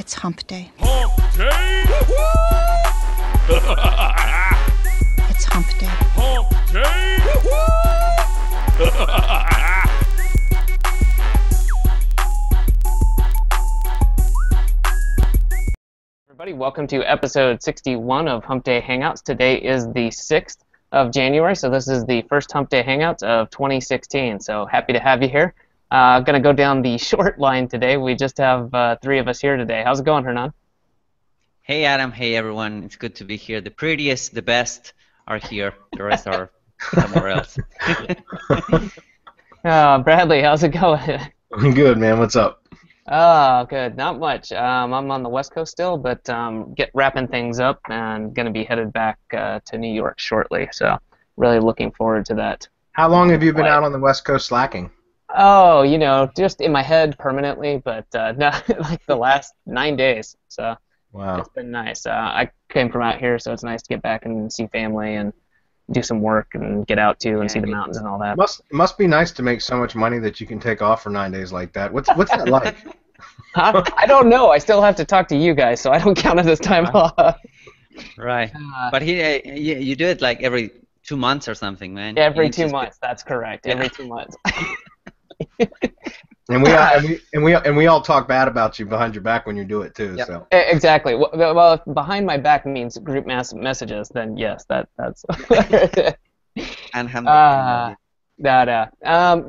It's hump day. Hump day! It's hump day. Hump day! Everybody, welcome to episode 61 of Hump Day Hangouts. Today is the 6th of January, so this is the first Hump Day Hangouts of 2016. So happy to have you here. Going to go down the short line today. We just have three of us here today. How's it going, Hernan? Hey Adam, hey everyone. It's good to be here. The prettiest, the best are here. The rest are somewhere else. Bradley, how's it going? I'm good, man. What's up? Oh, good. Not much. I'm on the West Coast still, but wrapping things up and going to be headed back to New York shortly. So really looking forward to that. How long have you been out on the West Coast slacking? Oh, you know, just in my head permanently, but not like the last 9 days. So wow, it's been nice. I came from out here, so it's nice to get back and see family and do some work and get out to and see the mountains and all that. Must be nice to make so much money that you can take off for 9 days like that. What's that like? I don't know. I still have to talk to you guys, so I don't count it as time off. Right. But you do it like every 2 months or something, man. Every 2 months. That's correct. Every 2 months. And we all talk bad about you behind your back when you do it too. Yep. So exactly. Well, if behind my back means group messages, then yes, that's. And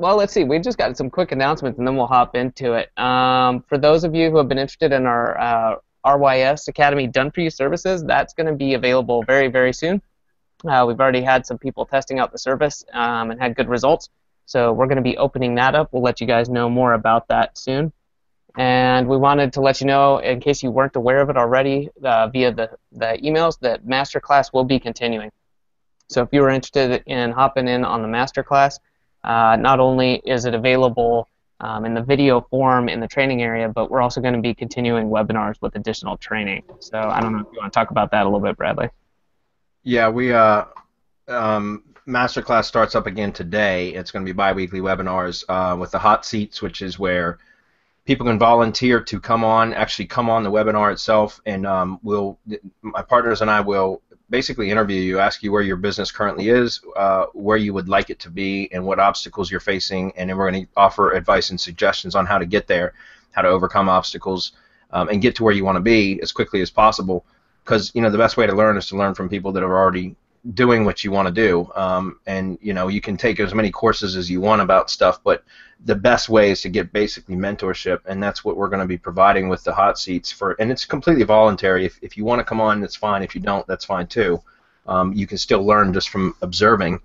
well, let's see. We just got some quick announcements, and then we'll hop into it. For those of you who have been interested in our RYS Academy Done For You services, that's going to be available very, very soon. We've already had some people testing out the service and had good results. So we're going to be opening that up. We'll let you guys know more about that soon. And we wanted to let you know, in case you weren't aware of it already, via the emails, that Masterclass will be continuing. So if you were interested in hopping in on the Masterclass, not only is it available in the video form in the training area, but we're also going to be continuing webinars with additional training. So I don't know if you want to talk about that a little bit, Bradley. Yeah, we Masterclass starts up again today. It's going to be bi-weekly webinars with the hot seats, which is where people can volunteer to come on the webinar itself, and my partners and I will basically interview you, ask you where your business currently is, where you would like it to be, and what obstacles you're facing, and then we're going to offer advice and suggestions on how to get there, how to overcome obstacles, and get to where you want to be as quickly as possible. Because the best way to learn is to learn from people that are already doing what you want to do, and you can take as many courses as you want about stuff, but the best way is to get basically mentorship, and that's what we're going to be providing with the hot seats and it's completely voluntary. If you want to come on, that's fine. If you don't, that's fine too. You can still learn just from observing.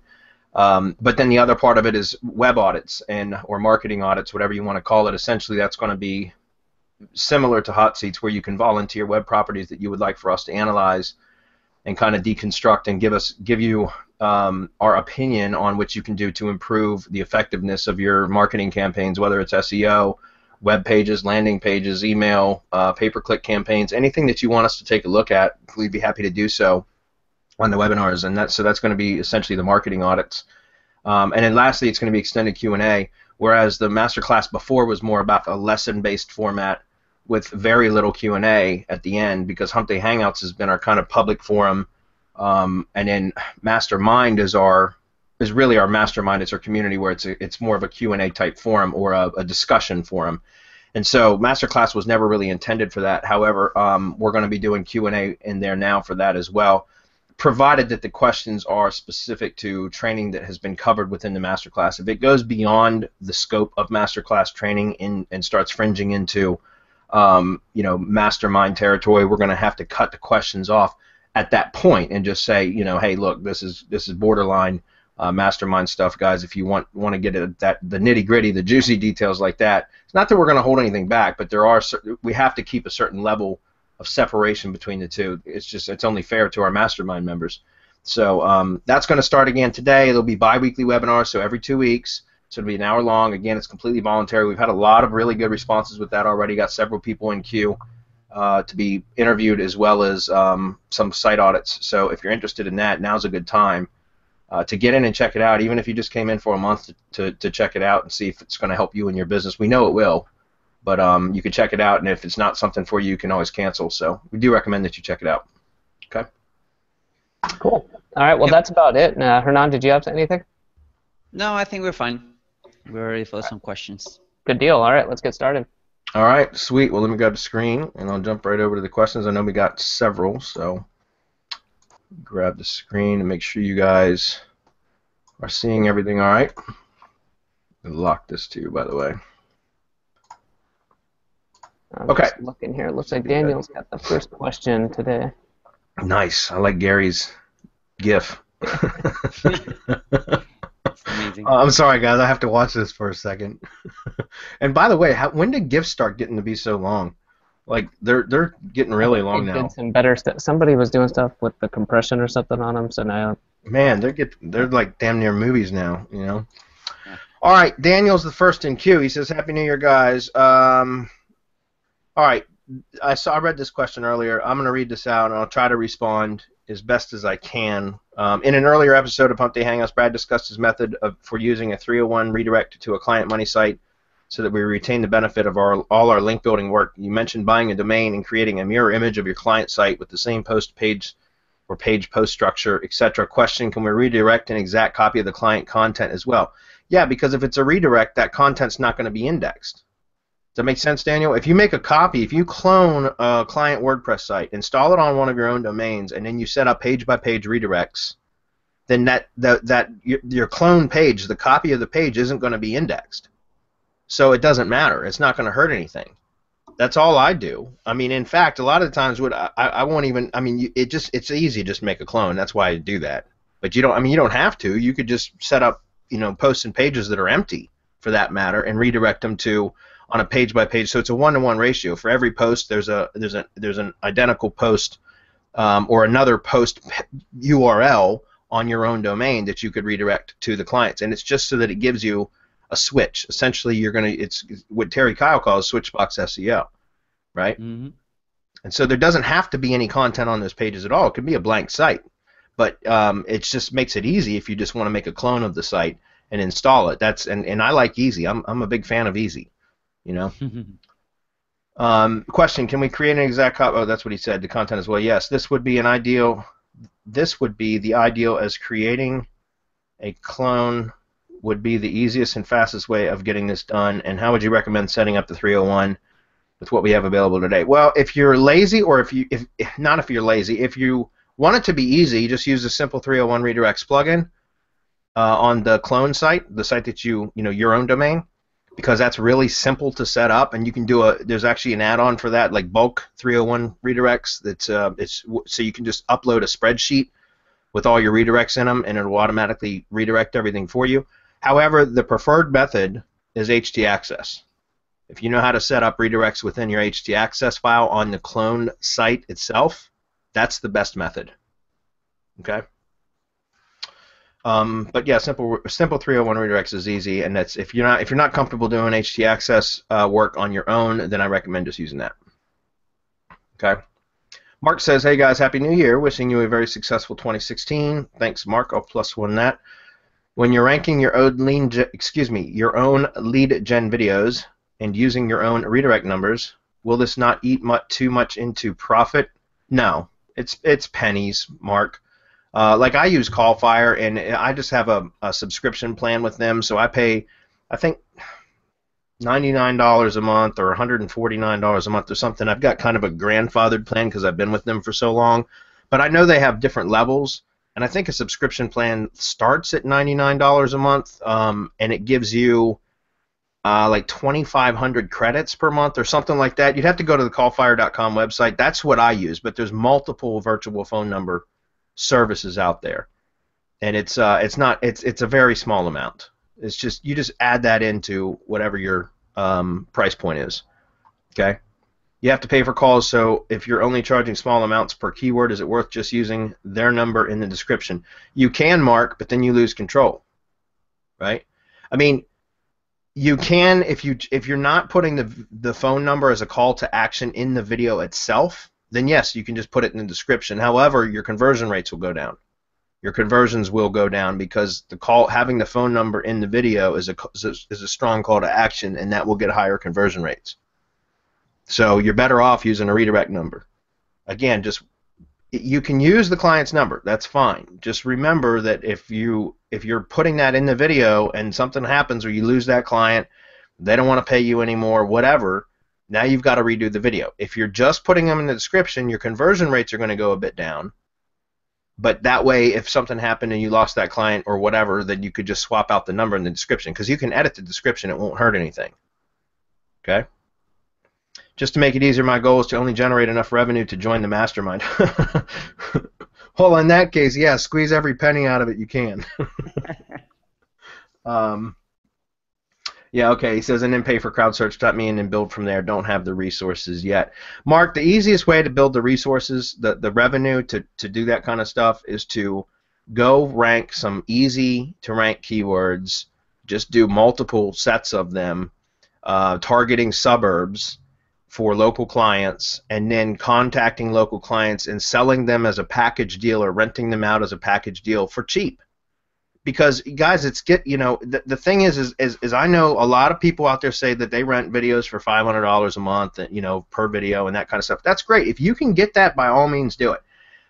But then the other part of it is web audits or marketing audits, whatever you want to call it. Essentially, that's going to be similar to hot seats, where you can volunteer web properties that you would like for us to analyze and kind of deconstruct and give you our opinion on what you can do to improve the effectiveness of your marketing campaigns, whether it's SEO, web pages, landing pages, email, pay-per-click campaigns, anything that you want us to take a look at. We'd be happy to do so on the webinars, and that's going to be essentially the marketing audits. And then lastly, it's going to be extended Q&A, whereas the masterclass before was more about a lesson-based format with very little Q&A at the end, because Hump Day Hangouts has been our kind of public forum, and then Mastermind is really our mastermind. It's our community where it's more of a Q&A type forum or a discussion forum. And so Masterclass was never really intended for that. However, we're going to be doing Q&A in there now for that as well, provided that the questions are specific to training that has been covered within the Masterclass. If it goes beyond the scope of Masterclass training and starts fringing into mastermind territory, we're going to have to cut the questions off at that point and just say, hey, look, this is borderline mastermind stuff, guys. If you want to get at the nitty gritty, the juicy details like that, it's not that we're going to hold anything back, but we have to keep a certain level of separation between the two. It's only fair to our mastermind members. So that's going to start again today. It'll be bi-weekly webinars, so every 2 weeks. So it'll be an hour long. Again, it's completely voluntary. We've had a lot of really good responses with that already. Got several people in queue to be interviewed, as well as some site audits. So if you're interested in that, now's a good time to get in and check it out, even if you just came in for a month to check it out and see if it's going to help you in your business. We know it will. But you can check it out, and if it's not something for you, you can always cancel. So we do recommend that you check it out. Okay. Cool. All right. Well, that's about it. Hernan, did you have anything? No, I think we're fine. We're ready for some questions. Good deal. All right. Let's get started. All right. Sweet. Well, let me grab the screen, and I'll jump right over to the questions. I know we got several, so grab the screen and make sure you guys are seeing everything all right. I'll lock this too, by the way. I'm Okay. just looking here. It looks like Daniel's got the first question today. Nice. I like Gary's GIF. Amazing. I'm sorry, guys. I have to watch this for a second. And by the way, when did GIFs start getting to be so long? Like they're getting really long They now. did some better stuff. Somebody was doing stuff with the compression or something on them, so now. Man, they're like damn near movies now, you know. Yeah. All right, Daniel's the first in queue. He says, "Happy New Year, guys." All right, I read this question earlier. I'm going to read this out, and I'll try to respond as best as I can. In an earlier episode of Hump Day Hangouts, Brad discussed his method for using a 301 redirect to a client money site so that we retain the benefit of all our link building work. You mentioned buying a domain and creating a mirror image of your client site with the same post page or page post structure, etc. Question, can we redirect an exact copy of the client content as well? Yeah, because if it's a redirect, that content's not going to be indexed. Does that make sense, Daniel? If you make a copy, if you clone a client WordPress site, install it on one of your own domains, and then you set up page-by-page redirects, then your clone page, the copy of the page, isn't going to be indexed. So it doesn't matter. It's not going to hurt anything. That's all I do. I mean, in fact, a lot of times I won't even. I mean, it's easy to just make a clone. That's why I do that. But you don't. I mean, you don't have to. You could just set up, posts and pages that are empty, for that matter, and redirect them to on a page by page. So it's a 1-to-1 ratio. For every post, there's an identical post or another post URL on your own domain that you could redirect to the clients, and it's just so that it gives you a switch. Essentially, it's what Terry Kyle calls switchbox SEO, right? Mm-hmm. And so there doesn't have to be any content on those pages at all. It could be a blank site, but it just makes it easy if you just want to make a clone of the site and install it. And I like easy. I'm a big fan of easy. Question: can we create an exact copy? Oh, that's what he said. The content as well. Yes, this would be the ideal, as creating a clone would be the easiest and fastest way of getting this done. And how would you recommend setting up the 301 with what we have available today? Well, if you're lazy, or if you're lazy, if you want it to be easy, you just use the simple 301 redirects plugin on the clone site, the site that your own domain, because that's really simple to set up, and you can do there's actually an add-on for that, like bulk 301 redirects. So you can just upload a spreadsheet with all your redirects in them, and it will automatically redirect everything for you. However, the preferred method is htaccess. If you know how to set up redirects within your htaccess file on the clone site itself, that's the best method. Okay. But yeah, simple 301 redirects is easy, and that's if you're not comfortable doing htaccess work on your own, then I recommend just using that. Okay. Mark says, "Hey guys, Happy New Year! Wishing you a very successful 2016." Thanks, Mark. I'll +1 that. When you're ranking your own lead gen videos and using your own redirect numbers, will this not eat too much into profit? No, it's pennies, Mark. Like I use Callfire, and I just have a subscription plan with them, so I pay, I think, $99 a month or $149 a month or something. I've got kind of a grandfathered plan because I've been with them for so long, but I know they have different levels, and I think a subscription plan starts at $99 a month, and it gives you like 2,500 credits per month or something like that. You'd have to go to the callfire.com website. That's what I use, but there's multiple virtual phone number services out there, and it's a very small amount. It's just you just add that into whatever your price point is. Okay, you have to pay for calls, so if you're only charging small amounts per keyword, is it worth just using their number in the description? You can, Mark, but then you lose control, right? I mean, you can if you're not putting the phone number as a call to action in the video itself, then yes, you can just put it in the description. However, your conversion rates will go down. Your conversions will go down because having the phone number in the video is a strong call to action, and that will get higher conversion rates. So you're better off using a redirect number. Again, just you can use the client's number. That's fine. Just remember that if you're putting that in the video and something happens or you lose that client, they don't want to pay you anymore, whatever, now you've got to redo the video. If you're just putting them in the description, your conversion rates are going to go a bit down. But that way, if something happened and you lost that client or whatever, then you could just swap out the number in the description, because you can edit the description. It won't hurt anything. Okay? Just to make it easier, my goal is to only generate enough revenue to join the mastermind. Well, in that case, yeah, squeeze every penny out of it you can. Yeah, okay, he says, and then pay for crowdsearch.me and then build from there. Don't have the resources yet. Mark, the easiest way to build the resources, the revenue to do that kind of stuff is to go rank some easy to rank keywords. Just do multiple sets of them, targeting suburbs for local clients, and then contacting local clients and selling them as a package deal or renting them out as a package deal for cheap. Because guys, the thing is I know a lot of people out there say that they rent videos for $500 a month, per video and that kind of stuff. That's great. If you can get that, by all means do it.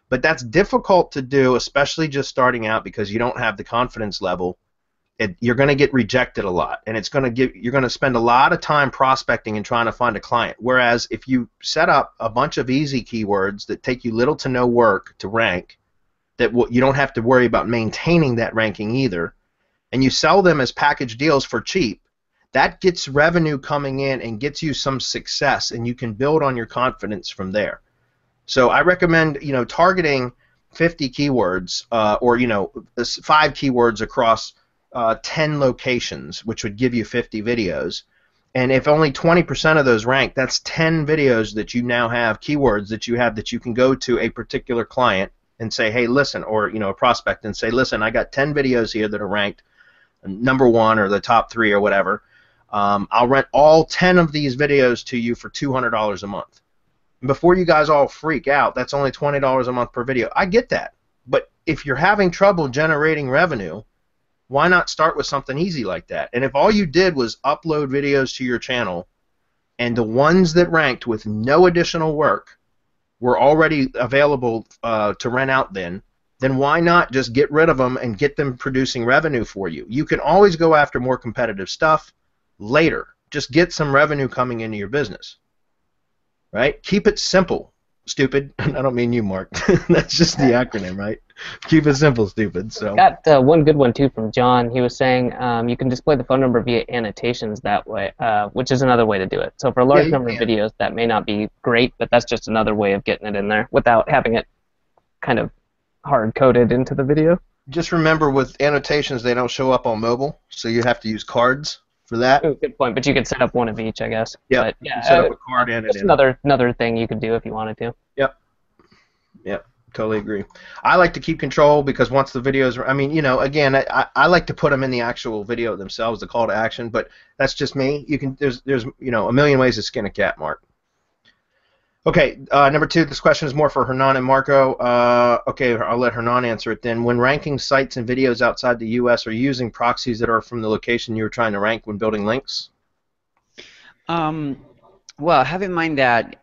But that's difficult to do, especially just starting out, because you don't have the confidence level. You're going to get rejected a lot, and you're going to spend a lot of time prospecting and trying to find a client. Whereas if you set up a bunch of easy keywords that take you little to no work to rank, that you don't have to worry about maintaining that ranking either, and you sell them as package deals for cheap, that gets revenue coming in and gets you some success, and you can build on your confidence from there. So I recommend targeting 50 keywords or 5 keywords across 10 locations, which would give you 50 videos. And if only 20% of those rank, that's 10 videos that you now have, keywords that you can go to a particular client and say, hey, listen, or a prospect, and say, listen, I got 10 videos here that are ranked number 1 or the top 3 or whatever. I'll rent all 10 of these videos to you for $200 a month. And before you guys all freak out, that's only $20 a month per video. I get that. But if you're having trouble generating revenue, why not start with something easy like that? And if all you did was upload videos to your channel, and the ones that ranked with no additional work were already available to rent out, then why not just get rid of them and get them producing revenue for you? You can always go after more competitive stuff later. Just get some revenue coming into your business. Right? Keep it simple, stupid. I don't mean you, Mark. That's just the acronym, right? Keep it simple, stupid. So got one good one too from John. He was saying you can display the phone number via annotations that way, which is another way to do it. So for a large number of videos, that may not be great, but that's just another way of getting it in there without having it kind of hard-coded into the video. Just remember, with annotations, they don't show up on mobile, so you have to use cards for that. Oh, good point, but you could set up one of each, I guess. Yeah, but, yeah, set up a card and just another thing you could do if you wanted to. Yep. Totally agree. I like to keep control, because once the videos, again, I like to put them in the actual video themselves, the call to action, but that's just me. There's a million ways to skin a cat, Mark. Okay, number 2, this question is more for Hernan and Marco. Okay, I'll let Hernan answer it then. When ranking sites and videos outside the U.S., are you using proxies that are from the location you were trying to rank when building links? Well, have in mind that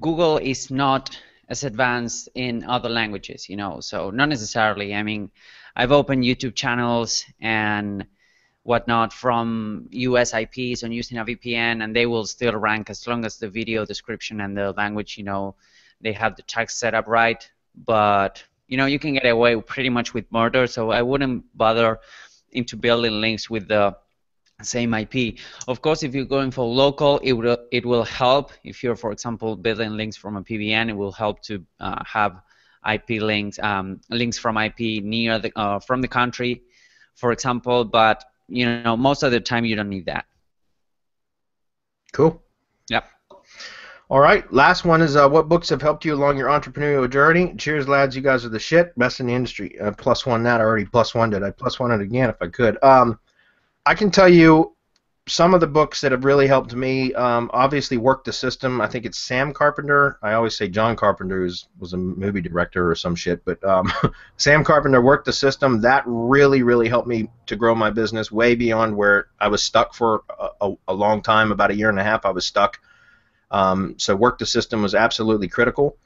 Google is not as advanced in other languages, so not necessarily. I mean, I've opened YouTube channels and whatnot from US IPs and using a VPN, and they will still rank as long as the video description and the language, they have the tags set up right. But you can get away pretty much with murder, so I wouldn't bother into building links with the same IP. Of course, if you're going for local, it will help. If you're, for example, building links from a PBN, it will help to have IP links, links from IP near the from the country, for example. But most of the time you don't need that. Cool. Yep. All right. Last one is what books have helped you along your entrepreneurial journey? Cheers, lads. You guys are the shit. Best in the industry. +1 that. I already +1'd it. I'd +1 it again if I could. I can tell you some of the books that have really helped me, obviously Work the System. I think it's Sam Carpenter. I always say John Carpenter was a movie director or some shit, but Sam Carpenter, Work the System. That really, really helped me to grow my business way beyond where I was stuck for a long time. About a year and a half, I was stuck. So Work the System was absolutely critical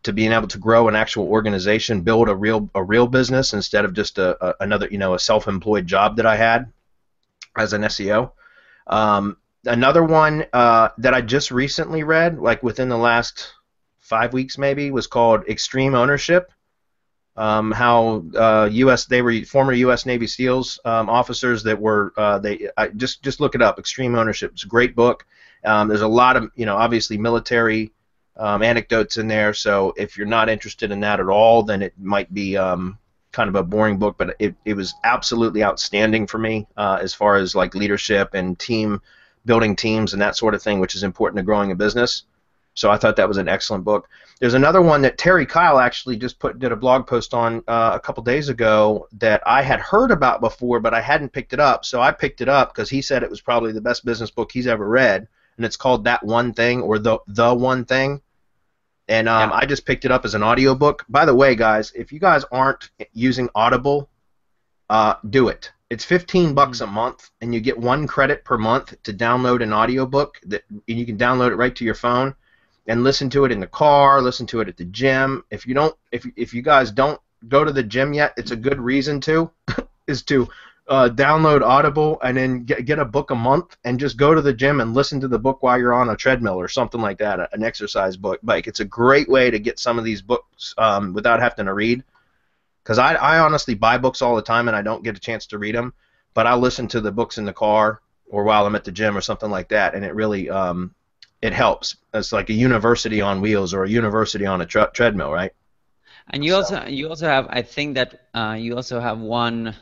to being able to grow an actual organization, build a real business instead of just another, a self-employed job that I had as an SEO. Another one that I just recently read, like within the last 5 weeks maybe, was called Extreme Ownership. How they were former U.S. Navy SEALs officers that were just look it up. Extreme Ownership. It's a great book. There's a lot of obviously military anecdotes in there. So if you're not interested in that at all, then it might be kind of a boring book, but it was absolutely outstanding for me as far as like leadership and building teams and that sort of thing, which is important to growing a business. So I thought that was an excellent book. There's another one that Terry Kyle actually just did a blog post on a couple days ago that I had heard about before, but I hadn't picked it up. So I picked it up because he said it was probably the best business book he's ever read, and it's called That One Thing, or the One Thing. And I just picked it up as an audiobook. By the way, guys, if you guys aren't using Audible, do it. It's $15 a month, and you get 1 credit per month to download an audiobook. And you can download it right to your phone and listen to it in the car, listen to it at the gym. If you guys don't go to the gym yet, it's a good reason to is to download Audible and then get a book a month and just go to the gym and listen to the book while you're on a treadmill or something like that, an exercise bike. It's a great way to get some of these books without having to read, because I honestly buy books all the time and I don't get a chance to read them, but I listen to the books in the car or while I'm at the gym or something like that, and it really it helps. It's like a university on wheels or a university on a treadmill, right? And you also have, I think that you also have one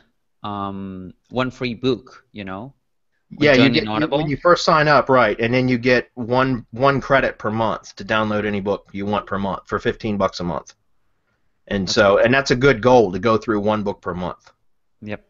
free book, Yeah, you get when you first sign up, right, and then you get one credit per month to download any book you want per month for $15 a month. And and that's a good goal, to go through 1 book per month. Yep.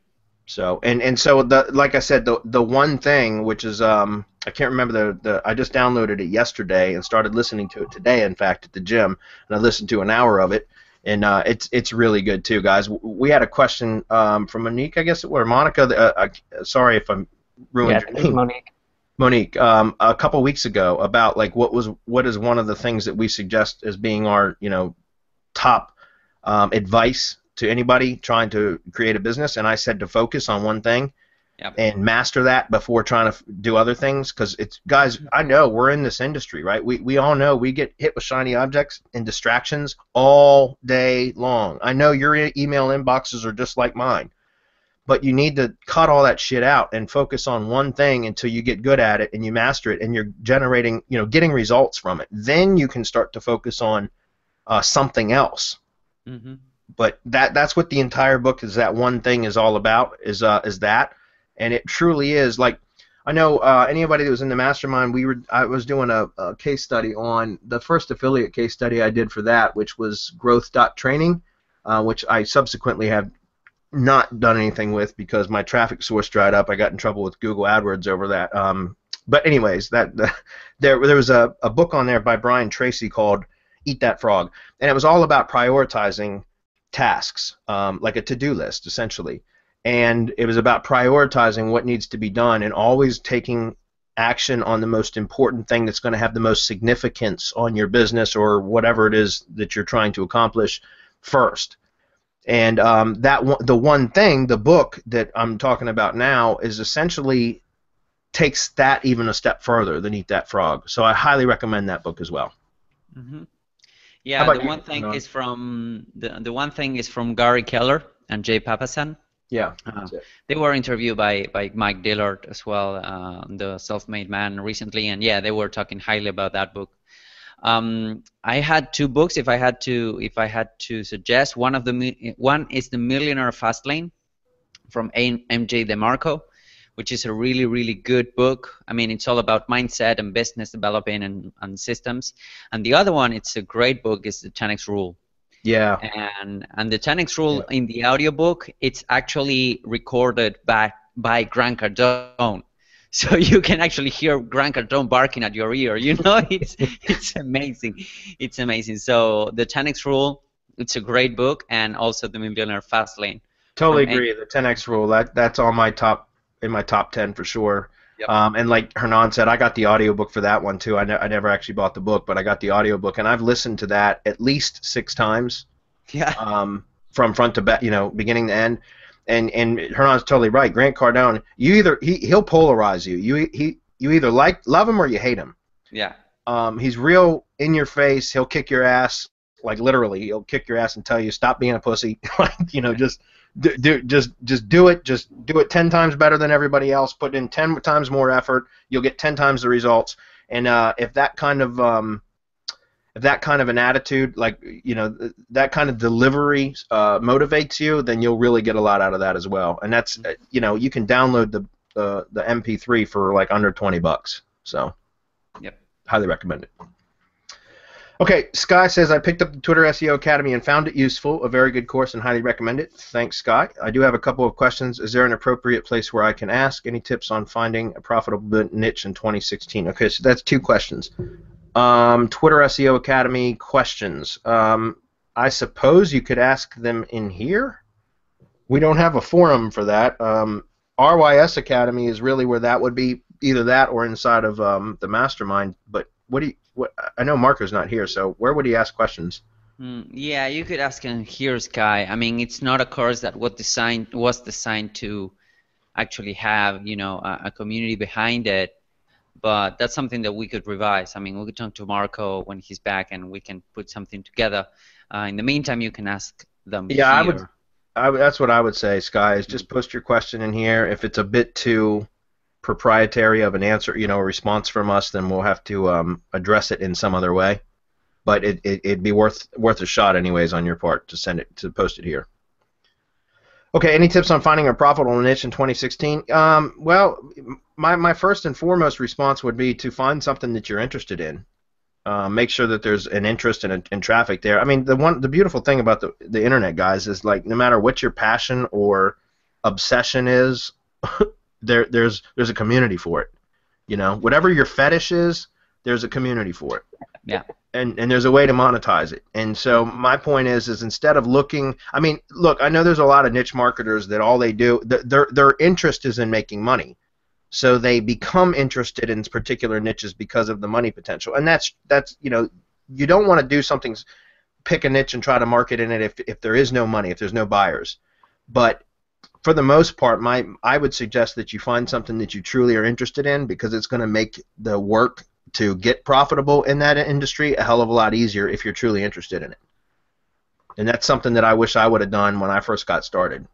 So so like I said, the one thing, which is I can't remember I just downloaded it yesterday and started listening to it today, in fact, at the gym, and I listened to an hour of it. And it's really good too, guys. We had a question from Monique, I guess, or Monica. Sorry if I'm ruined your name. Monique. Monique, a couple weeks ago, about like what is one of the things that we suggest as being our top advice to anybody trying to create a business, and I said to focus on one thing. Yep. And master that before trying to do other things, because it's, guys, I know we're in this industry, right? We all know we get hit with shiny objects and distractions all day long. I know your email inboxes are just like mine, but you need to cut all that shit out and focus on one thing until you get good at it and you master it and you're generating, getting results from it. Then you can start to focus on something else. Mm-hmm. But that's what the entire book is. That one thing is all about. Is that. And it truly is. Like, I know anybody that was in the mastermind, I was doing a case study on the first affiliate case study I did for that, which was growth.training, which I subsequently have not done anything with because my traffic source dried up. I got in trouble with Google AdWords over that. But anyways, there was a book on there by Brian Tracy called Eat That Frog, and it was all about prioritizing tasks, like a to-do list, essentially. And it was about prioritizing what needs to be done and always taking action on the most important thing that's going to have the most significance on your business or whatever it is that you're trying to accomplish first. And the one thing, the book that I'm talking about now, is essentially takes that even a step further than Eat That Frog. So I highly recommend that book as well. Mm-hmm. Yeah, the one thing is from Gary Keller and Jay Papasan. Yeah, they were interviewed by Mike Dillard as well, the self-made man, recently, and yeah, they were talking highly about that book. I had 2 books if I had to suggest. One is The Millionaire Fastlane from MJ DeMarco, which is a really, really good book. I mean, it's all about mindset and business developing and systems. And the other one, it's a great book, is the 10X Rule. Yeah. And the 10X Rule in the audiobook, it's actually recorded by Grant Cardone. so you can actually hear Grant Cardone barking at your ear. You know, it's amazing. It's amazing. So the 10x rule, it's a great book, and also the Millionaire Fast Lane. Totally agree. The 10x rule, that's on my top 10 for sure. Yep. And like Hernan said, I got the audiobook for that one too. I never actually bought the book, but I got the audiobook, and I've listened to that at least 6 times. Yeah. From front to back, beginning to end. And Hernan's totally right. Grant Cardone, he'll polarize you. You either love him or you hate him. Yeah. He's real in your face. He'll kick your ass, like literally. He'll kick your ass and tell you stop being a pussy. Like just do it. Just do it 10 times better than everybody else. Put in 10 times more effort. You'll get 10 times the results. And if that kind of an attitude, like that kind of delivery motivates you, then you'll really get a lot out of that as well. And that's you can download the MP3 for like under $20. So, yep, highly recommend it. Okay, Sky says, I picked up the Twitter SEO Academy and found it useful. A very good course and highly recommend it. Thanks, Sky. I do have a couple of questions. Is there an appropriate place where I can ask? Any tips on finding a profitable niche in 2016? Okay, so that's 2 questions. Twitter SEO Academy questions. I suppose you could ask them in here. We don't have a forum for that. RYS Academy is really where that would be, either that or inside of the mastermind. But I know Marco's not here, so where would he ask questions? Yeah, you could ask him here, Sky. I mean, it's not a course that was designed to actually have a community behind it. But that's something that we could revise. I mean, we could talk to Marco when he's back, and we can put something together. In the meantime, you can ask them here. That's what I would say, Sky, is just post your question in here. If it's a bit too proprietary of an answer, a response from us, then we'll have to address it in some other way. But it'd be worth a shot anyways on your part to post it here. Okay, any tips on finding a profitable niche in 2016? Well, my first and foremost response would be to find something that you're interested in. Make sure that there's an interest and traffic there. I mean, the beautiful thing about the internet, guys, is like no matter what your passion or obsession is, there's a community for it. Whatever your fetish is, there's a community for it. Yeah. And there's a way to monetize it. And so my point is instead of looking, I mean, look, I know there's a lot of niche marketers that all they do, their interest is in making money. So they become interested in particular niches because of the money potential. And that's you don't want to do something, pick a niche and try to market in it if there is no money, if there's no buyers. But for the most part, I would suggest that you find something that you truly are interested in, because it's going to make the work to get profitable in that industry a hell of a lot easier if you're truly interested in it. And that's something that I wish I would have done when I first got started,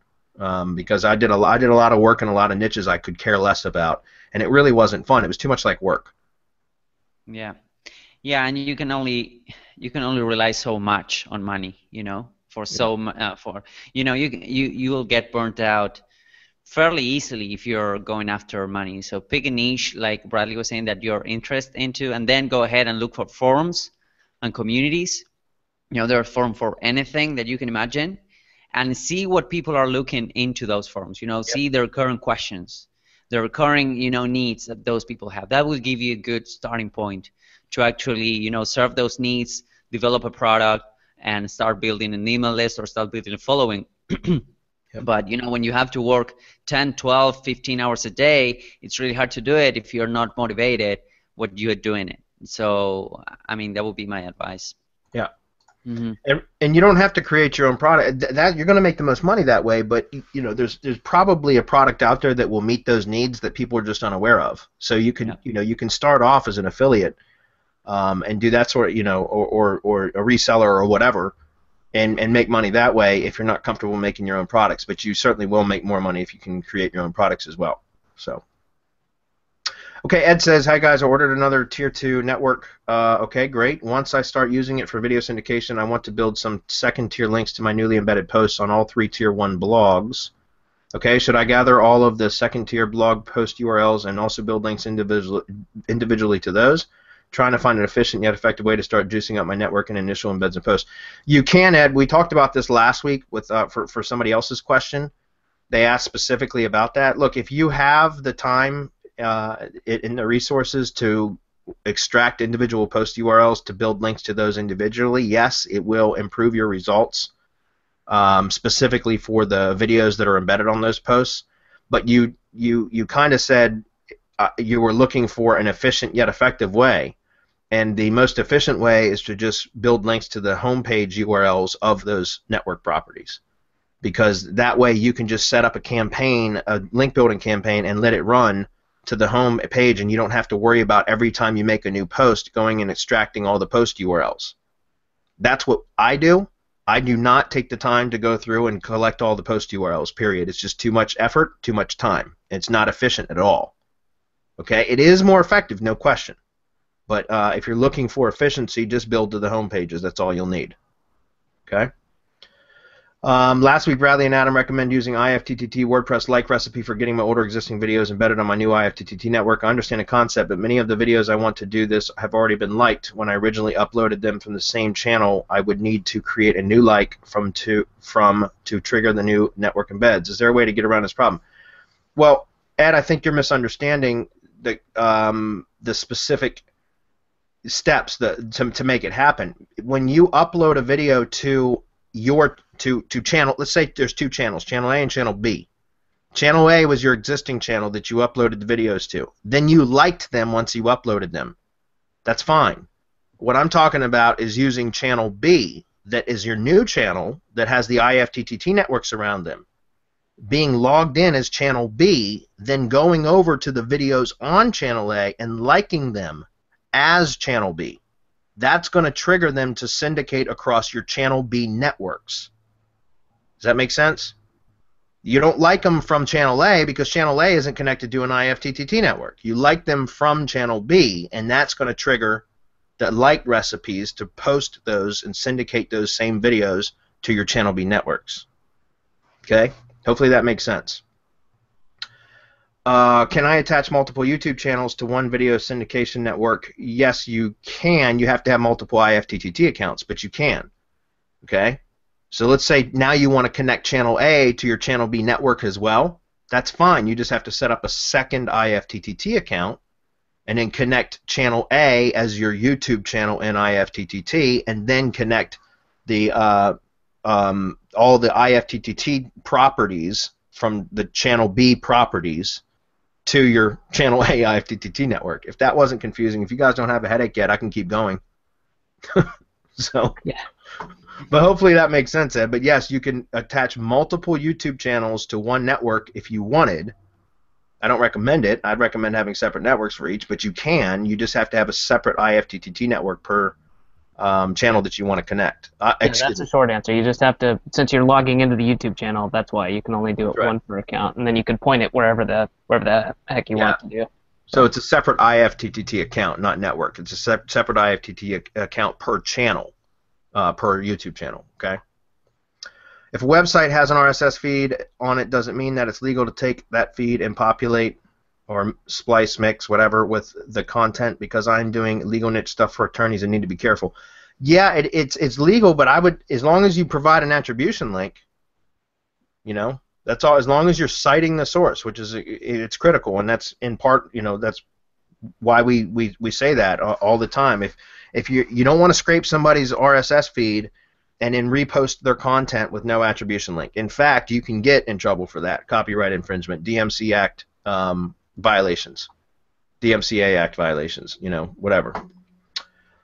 because I did a lot of work in a lot of niches I could care less about, and it really wasn't fun. It was too much like work. Yeah, and you can only rely so much on money, for you will get burnt out fairly easily if you're going after money. So pick a niche, like Bradley was saying, that you're interested into, and then go ahead and look for forums and communities. There are forums for anything that you can imagine, and see what people are looking into those forums. See their current questions, the recurring needs that those people have. That will give you a good starting point to actually serve those needs, develop a product, and start building an email list or start building a following. Yep. But when you have to work 10, 12, 15 hours a day, it's really hard to do it if you're not motivated what you're doing it. So I mean, that would be my advice. Yeah. Mm-hmm. And you don't have to create your own product. That you're going to make the most money that way, but there's probably a product out there that will meet those needs that people are just unaware of. So you can you can start off as an affiliate and do that sort of or a reseller or whatever, and make money that way if you're not comfortable making your own products. But you certainly will make more money if you can create your own products as well. So. Okay, Ed says, hi guys, I ordered another Tier 2 network. Okay, great. Once I start using it for video syndication, I want to build some second-tier links to my newly embedded posts on all 3 Tier 1 blogs. Okay, should I gather all of the second-tier blog post URLs and also build links individually to those? Trying to find an efficient yet effective way to start juicing up my network and initial embeds and posts. You can, Ed. We talked about this last week with for somebody else's question. They asked specifically about that. Look, if you have the time in the resources to extract individual post URLs to build links to those individually, yes, it will improve your results, specifically for the videos that are embedded on those posts. But you kind of said you were looking for an efficient yet effective way, and the most efficient way is to just build links to the homepage URLs of those network properties, because that way you can just set up a campaign, a link building campaign, and let it run to the home page, and you don't have to worry about every time you make a new post going and extracting all the post URLs. That's what I do. I do not take the time to go through and collect all the post URLs, period. It's just too much effort, too much time. It's not efficient at all. Okay, it is more effective, no question. But if you're looking for efficiency, just build to the home pages. That's all you'll need. Okay. Last week, Bradley and Adam recommend using IFTTT WordPress like recipe for getting my older existing videos embedded on my new IFTTT network. I understand the concept, but many of the videos I want to do this have already been liked. When I originally uploaded them from the same channel, I would need to create a new like to trigger the new network embeds. Is there a way to get around this problem? Well, Ed, I think you're misunderstanding the specific steps to make it happen. When you upload a video to your channel, let's say there's two channels, channel A and channel B. Channel A was your existing channel that you uploaded the videos to. Then you liked them once you uploaded them. That's fine. What I'm talking about is using channel B, that is your new channel that has the IFTTT networks around them, being logged in as channel B, then going over to the videos on channel A and liking them as channel B. That's going to trigger them to syndicate across your channel B networks. Does that make sense? You don't like them from channel A because channel A isn't connected to an IFTTT network. You like them from channel B, and that's going to trigger the like recipes to post those and syndicate those same videos to your channel B networks. Okay? Hopefully that makes sense. Can I attach multiple YouTube channels to one video syndication network? Yes, you can. You have to have multiple IFTTT accounts, but you can. Okay? So let's say now you want to connect channel A to your channel B network as well. That's fine. You just have to set up a second IFTTT account and then connect channel A as your YouTube channel in IFTTT, and then connect the all the IFTTT properties from the channel B properties to your channel A IFTTT network. If that wasn't confusing, if you guys don't have a headache yet, I can keep going. So, yeah. But hopefully that makes sense, Ed. But yes, you can attach multiple YouTube channels to one network if you wanted. I don't recommend it. I'd recommend having separate networks for each, but you can. You just have to have a separate IFTTT network per channel that you want to connect. Yeah, that's a short answer. You just have to, since you're logging into the YouTube channel, that's why you can only do it one per account, and then you can point it wherever the heck you want to do. So it's a separate IFTTT account, not network. It's a separate IFTTT account per channel, per YouTube channel. Okay. If a website has an RSS feed on it, does it mean that it's legal to take that feed and populate or splice, mix, whatever, with the content? Because I'm doing legal niche stuff for attorneys and need to be careful. Yeah, it's legal, but I would, as long as you provide an attribution link, you know, that's all. As long as you're citing the source, which is it's critical, and that's in part, you know, that's why we say that all the time. If you don't want to scrape somebody's RSS feed and then repost their content with no attribution link. In fact, you can get in trouble for that. Copyright infringement, DMC Act violations, DMCA Act violations, you know, whatever.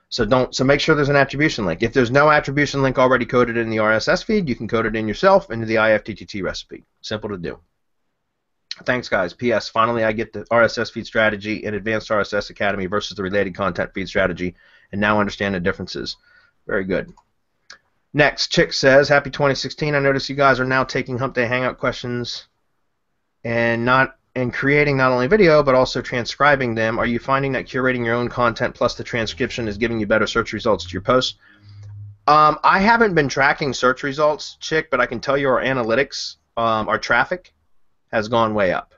So make sure there's an attribution link. If there's no attribution link already coded in the RSS feed, you can code it in yourself into the IFTTT recipe. Simple to do. Thanks, guys. P.S. Finally, I get the RSS feed strategy in Advanced RSS Academy versus the related content feed strategy, and now understand the differences. Very good. Next, Chick says, Happy 2016. I notice you guys are now taking Hump Day Hangout questions and creating not only video but also transcribing them. Are you finding that curating your own content plus the transcription is giving you better search results to your posts? I haven't been tracking search results, Chick, but I can tell you our analytics, our traffic has gone way up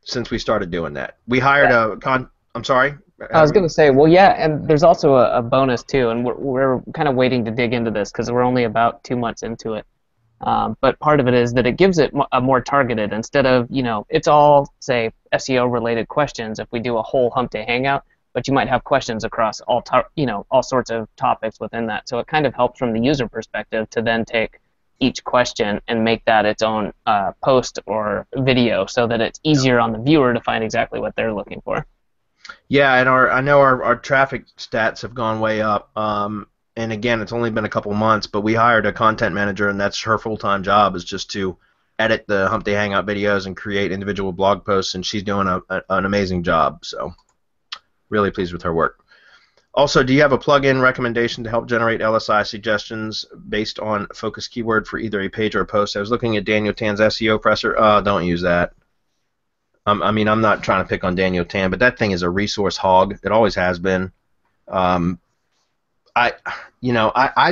since we started doing that. We hired I'm sorry? I was going to say, well, yeah, and there's also a bonus, too, and we're kind of waiting to dig into this because we're only about 2 months into it. But part of it is that it gives it a more targeted, instead of, it's all, say, SEO related questions if we do a whole Hump Day Hangout, but you might have questions across all sorts of topics within that. So it kind of helps from the user perspective to then take each question and make that its own post or video, so that it's easier on the viewer to find exactly what they're looking for. Yeah, and I know our traffic stats have gone way up. And again, it's only been a couple months, but we hired a content manager, and that's her full-time job, is just to edit the Hump Day Hangout videos and create individual blog posts, and she's doing an amazing job. So really pleased with her work. Also, do you have a plugin recommendation to help generate LSI suggestions based on focus keyword for either a page or a post? I was looking at Daniel Tan's SEO presser. Don't use that. I mean, I'm not trying to pick on Daniel Tan, but that thing is a resource hog. It always has been. I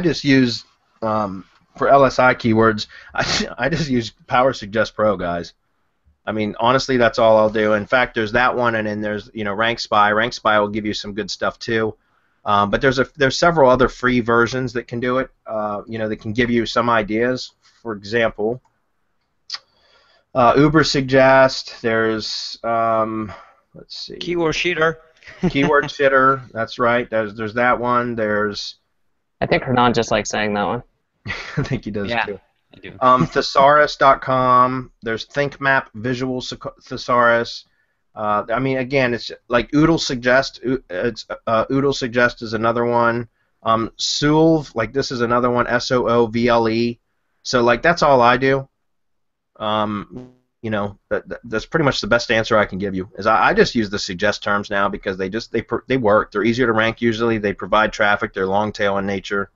just use for LSI keywords. I just use Power Suggest Pro, guys. I mean, honestly, that's all I'll do. In fact, there's that one, and then there's Rank Spy. Rank Spy will give you some good stuff too. But there's several other free versions that can do it. That can give you some ideas. For example, Uber Suggest. There's let's see. Keyword Sheeter. Keyword Shitter. That's right. There's that one. I think Hernan just likes saying that one. I think he does too. I do. Thesaurus.com. There's ThinkMap Visual Thesaurus. I mean, again, it's like Oodle Suggest. Oodle Suggest is another one. Soolv, like this is another one. SOOVLE. So like that's all I do. That's pretty much the best answer I can give you. Is I just use the suggest terms now because they work. They're easier to rank usually. They provide traffic. They're long tail in nature.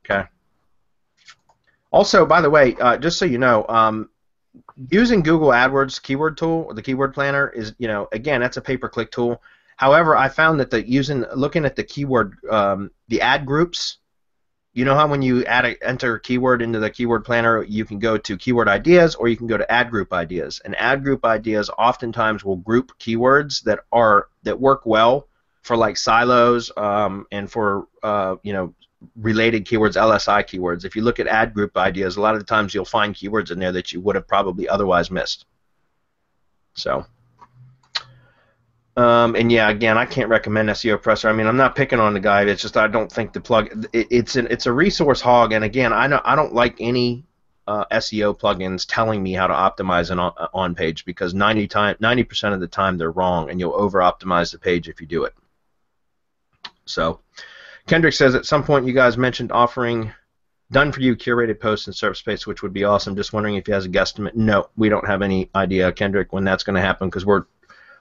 Okay. Also, by the way, just so you know, using Google AdWords keyword tool or the keyword planner is, again, that's a pay-per-click tool. However, I found that looking at the keyword, the ad groups, you know how when you enter a keyword into the keyword planner, you can go to keyword ideas or you can go to ad group ideas. And ad group ideas oftentimes will group keywords that work well for like silos and for related keywords, LSI keywords. If you look at ad group ideas, a lot of the times you'll find keywords in there that you would have probably otherwise missed. So. And yeah, again, I can't recommend SEO Presser. I mean, I'm not picking on the guy. It's just I don't think the plug. It's a resource hog. And again, I don't like any SEO plugins telling me how to optimize an on page because 90% of the time they're wrong, and you'll over optimize the page if you do it. So, Kendrick says at some point you guys mentioned offering done for you curated posts in SerpSpace, which would be awesome. Just wondering if he has a guesstimate. No, we don't have any idea, Kendrick, when that's going to happen because we're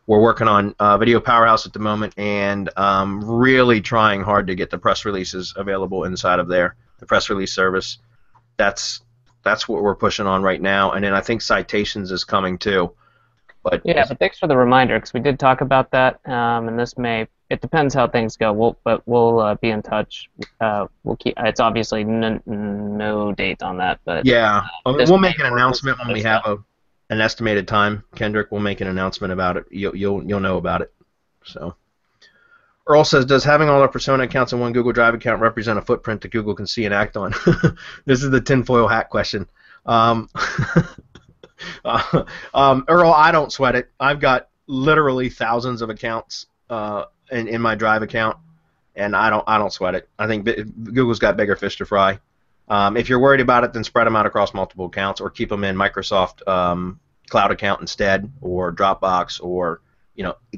working on Video Powerhouse at the moment and really trying hard to get the press releases available inside of there, the press release service. That's what we're pushing on right now. And then I think citations is coming too. But thanks for the reminder because we did talk about that. And it depends how things go. We'll be in touch. We'll keep. It's obviously no date on that, but yeah, we'll make an announcement when we have an estimated time. Kendrick will make an announcement about it. You'll know about it. So, Earl says, does having all our persona accounts in one Google Drive account represent a footprint that Google can see and act on? This is the tinfoil hat question. Earl, I don't sweat it. I've got literally thousands of accounts in my Drive account, and I don't sweat it. I think Google's got bigger fish to fry. If you're worried about it, then spread them out across multiple accounts or keep them in Microsoft Cloud account instead, or Dropbox, or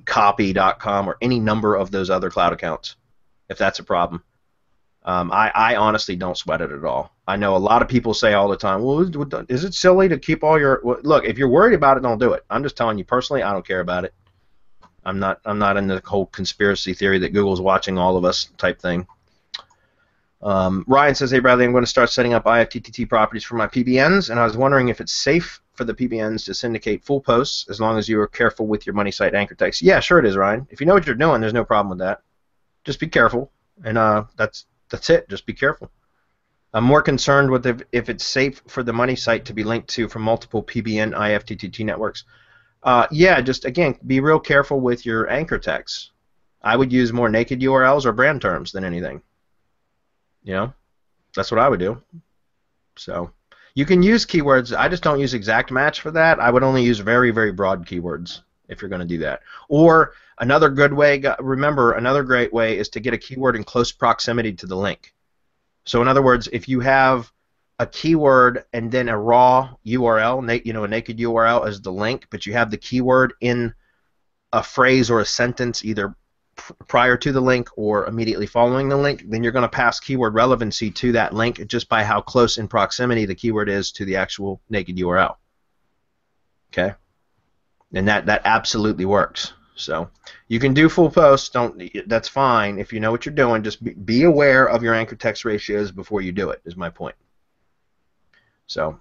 copy.com, or any number of those other cloud accounts if that's a problem. I honestly don't sweat it at all. I know a lot of people say all the time, well, is it silly to keep all your... Well, look, if you're worried about it, don't do it. I'm just telling you personally, I don't care about it. I'm not in the whole conspiracy theory that Google's watching all of us type thing. Ryan says, hey Bradley, I'm going to start setting up IFTTT properties for my PBNs, and I was wondering if it's safe for the PBNs to syndicate full posts as long as you are careful with your money site anchor text. Yeah, sure it is, Ryan. If you know what you're doing, there's no problem with that. Just be careful, and that's it. Just be careful. I'm more concerned with if it's safe for the money site to be linked to from multiple PBN IFTTT networks. Yeah, just again, be real careful with your anchor text. I would use more naked URLs or brand terms than anything. That's what I would do. So, You can use keywords. I just don't use exact match for that. I would only use very, very broad keywords if you're going to do that. Or another good way, remember, another great way is to get a keyword in close proximity to the link. So in other words, if you have a keyword and then a raw URL, you know, a naked URL as the link, but you have the keyword in a phrase or a sentence either prior to the link or immediately following the link, then you're going to pass keyword relevancy to that link just by how close in proximity the keyword is to the actual naked URL. Okay? And that absolutely works. So you can do full posts. That's fine if you know what you're doing. Just be aware of your anchor text ratios before you do it, is my point. So,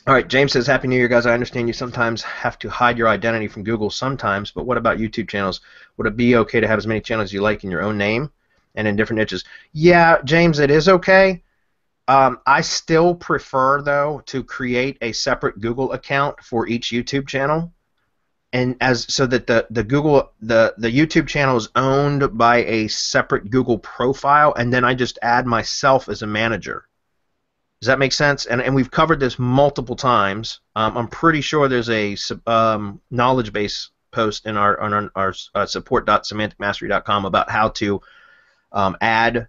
all right, James says, Happy New Year, guys. I understand you sometimes have to hide your identity from Google sometimes, but what about YouTube channels? Would it be okay to have as many channels as you like in your own name and in different niches? Yeah, James, it is okay. I still prefer, though, to create a separate Google account for each YouTube channel, and so that the YouTube channel is owned by a separate Google profile, and then I just add myself as a manager. Does that make sense? And we've covered this multiple times. I'm pretty sure there's a knowledge base post in our support.semanticmastery.com about how to add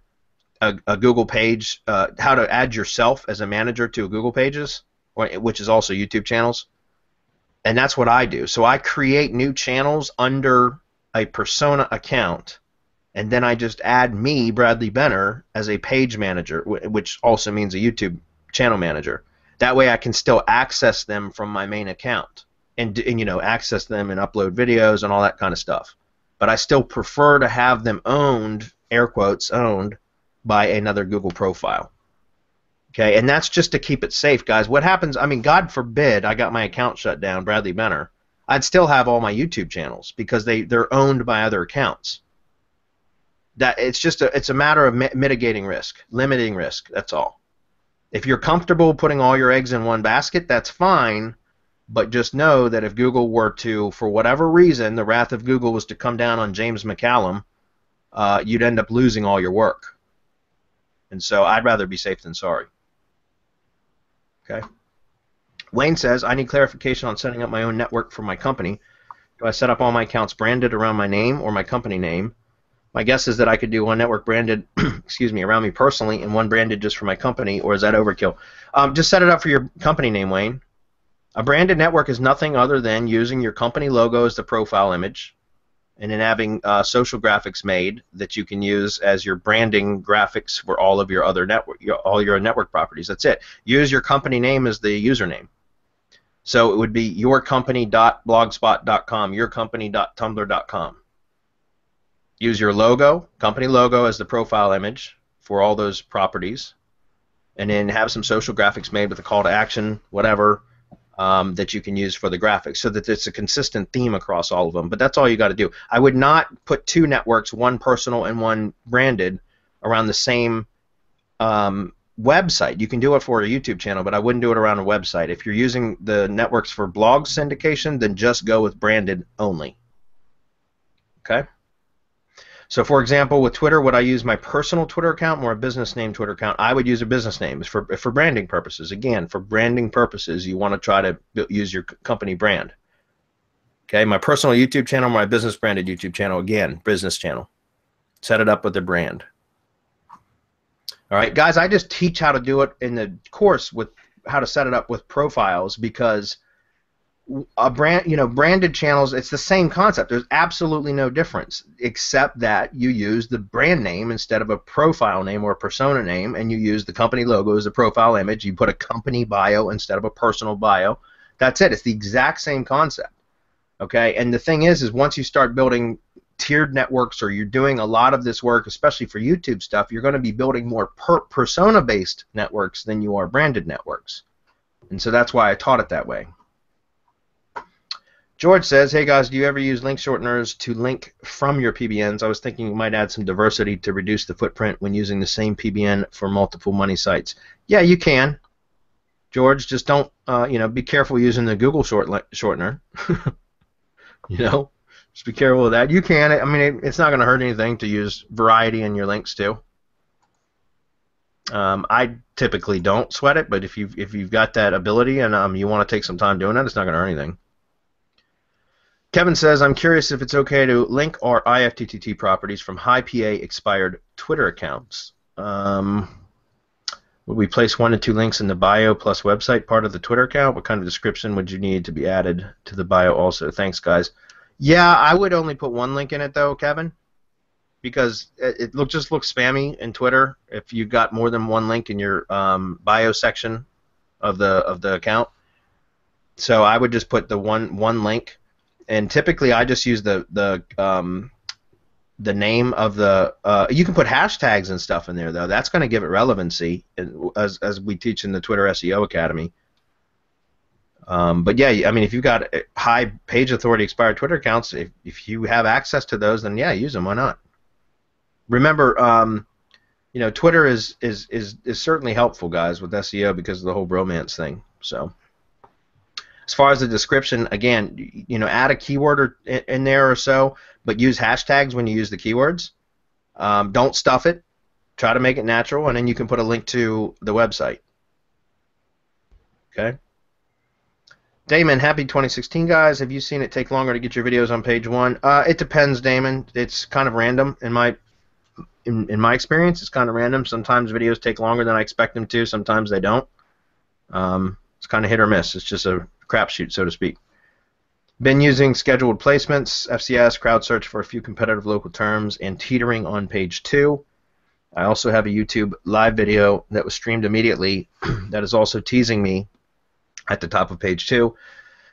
a Google page, how to add yourself as a manager to Google pages, which is also YouTube channels. And that's what I do. So I create new channels under a persona account, and then I just add me, Bradley Benner, as a page manager, which also means a YouTube channel manager. That way I can still access them from my main account and you know, access them and upload videos and all that kind of stuff. But I still prefer to have them owned, air quotes, owned by another Google profile. Okay, and that's just to keep it safe, guys. What happens, I mean, God forbid I got my account shut down, Bradley Benner, I'd still have all my YouTube channels because they're owned by other accounts. It's a matter of mitigating risk, limiting risk, that's all. If you're comfortable putting all your eggs in one basket, that's fine, but just know that if Google were to, for whatever reason, the wrath of Google was to come down on James McCallum, you'd end up losing all your work. And so I'd rather be safe than sorry. Okay. Wayne says, I need clarification on setting up my own network for my company. Do I set up all my accounts branded around my name or my company name? My guess is that I could do one network branded, excuse me, around me personally and one branded just for my company, or is that overkill? Just set it up for your company name, Wayne. A branded network is nothing other than using your company logo as the profile image and then having social graphics made that you can use as your branding graphics for all of your other network, all your network properties. That's it. Use your company name as the username. So it would be yourcompany.blogspot.com, yourcompany.tumblr.com. Use your logo, company logo, as the profile image for all those properties, and then have some social graphics made with a call to action, whatever, that you can use for the graphics, so that it's a consistent theme across all of them. But that's all you got to do. I would not put two networks, one personal and one branded, around the same website. You can do it for a YouTube channel, but I wouldn't do it around a website. If you're using the networks for blog syndication, then just go with branded only. Okay? So, for example, with Twitter, would I use my personal Twitter account or a business name Twitter account? I would use a business name for branding purposes. Again, for branding purposes, you want to try to use your company brand. Okay, my personal YouTube channel, my business branded YouTube channel, again, business channel. Set it up with the brand. All right, guys, I just teach how to do it in the course with how to set it up with profiles, because a branded channels, it's the same concept. There's absolutely no difference, except that you use the brand name instead of a profile name or a persona name, and you use the company logo as a profile image. You put a company bio instead of a personal bio. That's it. It's the exact same concept. Okay, and the thing is once you start building tiered networks, or you're doing a lot of this work, especially for YouTube stuff, you're going to be building more persona-based networks than you are branded networks. And so that's why I taught it that way. George says, hey guys, do you ever use link shorteners to link from your PBNs? I was thinking you might add some diversity to reduce the footprint when using the same PBN for multiple money sites. Yeah, you can, George. Just don't, be careful using the Google shortener. Just be careful with that. You can. I mean, it's not going to hurt anything to use variety in your links too. I typically don't sweat it, but if you've got that ability and you want to take some time doing that, it's not going to hurt anything. Kevin says, I'm curious if it's okay to link our IFTTT properties from high PA expired Twitter accounts. Would we place 1 to 2 links in the bio plus website part of the Twitter account? What kind of description would you need to be added to the bio also? Thanks, guys. Yeah, I would only put 1 link in it, though, Kevin, because it just looks spammy in Twitter if you've got more than 1 link in your bio section of the account. So I would just put the one link, and typically I just use the name of the. You can put hashtags and stuff in there, though. That's going to give it relevancy, as we teach in the Twitter SEO Academy. But yeah, I mean, if you've got high page authority expired Twitter accounts, if you have access to those, then yeah, use them. Why not? Remember, you know, Twitter is certainly helpful, guys, with SEO because of the whole bromance thing. So, as far as the description, again, you know, add a keyword in there or so, but use hashtags when you use the keywords. Don't stuff it. Try to make it natural, and then you can put a link to the website. Okay. Damon, happy 2016, guys. Have you seen it take longer to get your videos on page 1? It depends, Damon. It's kind of random in my experience. It's kind of random. Sometimes videos take longer than I expect them to. Sometimes they don't. It's kind of hit or miss. It's just a crapshoot, so to speak. Been using scheduled placements, FCS, crowdsearch for a few competitive local terms, and teetering on page 2. I also have a YouTube live video that was streamed immediately that is also teasing me at the top of page 2.